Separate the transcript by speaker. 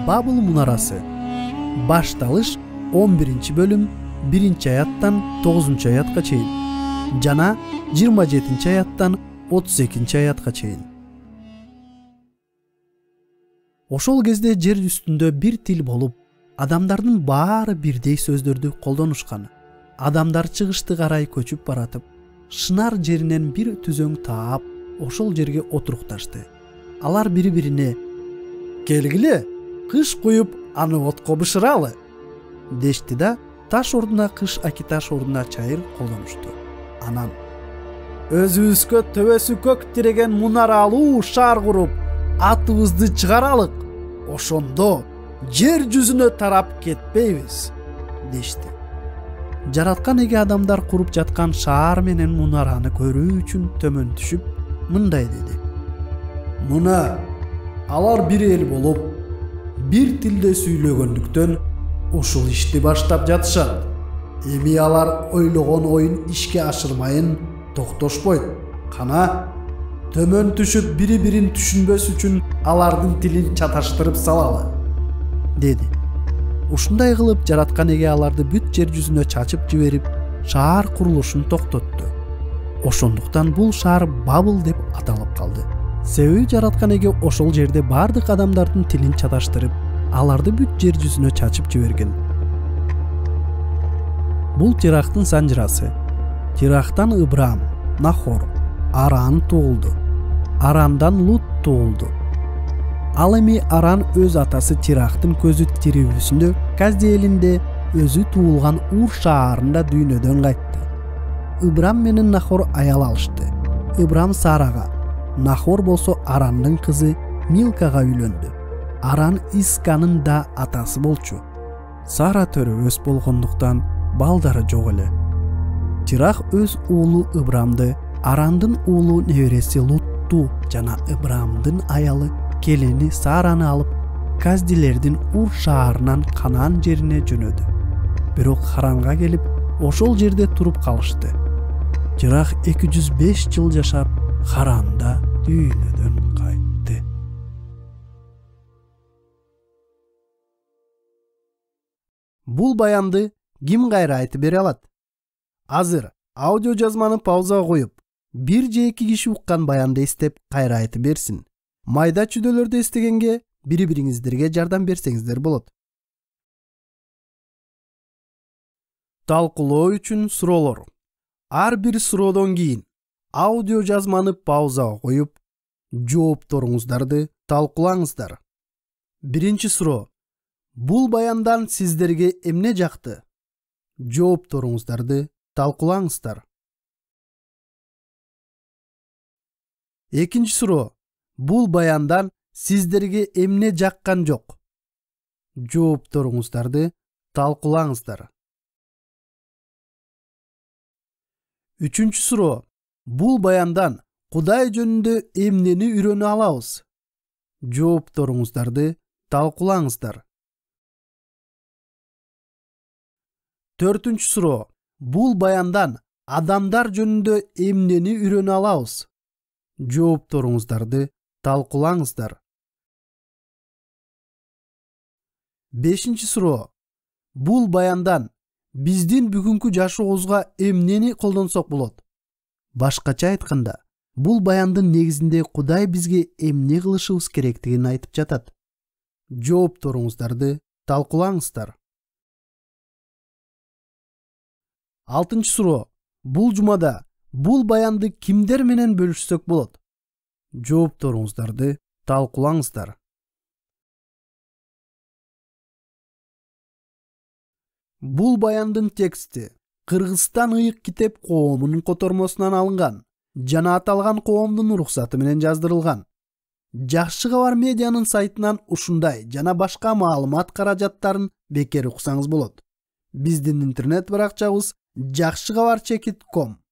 Speaker 1: Babıl Munarası. Baştalış 11 bölüm 1 ayattan 9 ayatqa çeyin. Jana 27 ayattan 32 ayatqa çeyin. Ошол кезде жер үстүндө бир тил болуп, адамдардын баары бирдей сөздөрдү колдонушкан. Адамдар чыгышты карай көчүп баратып, шынар жеринен бир түзөң таап, ошол жерге отурукташты. Алар бири-бирине «Келгиле, кыш куюп, аны отко бышыралы» дешти да, таш ордуна кыш акиташ ордуна чайыр колдонушту. Анан өзүбүзгө төбөсү көк тиреген мунаралуу шаар куруп, атыбызды чыгаралык. Ошондо жер жүзүнө тарап кетпейбиз дешти. Жараткан эге адамдар куруп жаткан шаар менен мунараны көрүү үчүн төмөн түшүп, мындай деди: Мына алар бир эл болуп, бир тилде сүйлөгөндүктөн ушул ишти баштап жатышат. Эми алар ойлогон оюн ишке ашырмайын токтошпойт. Кана төмөн түшүп бири-бирин түшүнбөс үчүн алардын тилин чаташтырып салалы деди. Ушундай кылып жараткан эге аларды бүт жер жүзүнө чачып жиберип, шаар курулушун токтотту. Ошондуктан бул шаар Бабыл деп аталып калды. Себеби жараткан эге ошол жерде бардык адамдардын тилин чаташтырып, аларды бүт жер жүзүнө чачып жиберген. Бул Терахтын санжырасы. Терахтан Ибрам, Нахор, Аран туулду. Арандан Лут туулду. Ал эми Аран өз атасы Терахтын көзү тирүүсүндө Казди элинде өзү туулган Ур шаарында дүйнөдөн кайтты. Ибрам менен Нахор аял алышты. Ибрам Сарага, Нахор болсо Арандын кызы Милкага үйлөндү. Аран Исканын да атасы болчу. Сара төрөбөс болгондуктан балдары жок эле. Терах өз уулу Ибрамды Арандын уулу небереси Лутту жана Ибрамдын аялы келини Сараны алып, Каздилердин Ур шаарынан Канаан жерине жөнөдү. Бирок Харанга келип, ошол жерде туруп калышты. Терах 205 жыл жашап, Харанда дүйнөдөн кайтты. Бул баянды ким кайра айтып бере алат? Азыр аудио жазманы паузага коюп, бир же эки киши уккан баянды эстеп кайра айтып берсин. Майда чүдөлөрдү эстегенге бири-бириңиздерге жардам берсеңиздер болот. Талкуулоо үчүн суроолор. Ар бир суроодон кийин аудио жазманы паузага коюп, жоопторуңуздарды талкуулаңыздар. Биринчи суроо. Бул баяндан сиздерге эмне жакты? Жоопторуңуздарды талкуулаңыздар. Экинчи суроо. Бул баяндан сиздерге эмне жаккан жок? Жоопторуңуздарды талкуулаңыздар. Үчүнчү суроо. Бул баяндан Кудай жөнүндө эмнени үйрөнө алабыз? Жоопторуңуздарды талкуулаңыздар. Төртүнчү суроо. Бул баяндан адамдар жөнүндө эмнени үйрөнө алабыз? Жоопторуңуздарды талкуулаңыздар. Бешинчи суроо. Бул баяндан биздин бүгүнкү жашообузга эмнени колдонсок болот? Башкача айтканда, бул баяндын негизинде Кудай бизге эмне кылышыбыз керектигин айтып жатат. Жоопторуңуздарды талкуулаңыздар. Алтынчы суроо. Бул жумада бул баянды кимдер менен бөлүшсөк болот? Жоопторуңуздарды талкуулаңыздар. Бул баяндын тексти Кыргызстан ыйык китеп коомунун котормосунан алынган жана аталган коомдун уруксаты менен жаздырылган. Жакшы кабар медианын сайтынан ушундай жана башка маалымат каражаттарын бекер уксаңыз болот. Биздин интернет баракчабыз jakshykhabar.com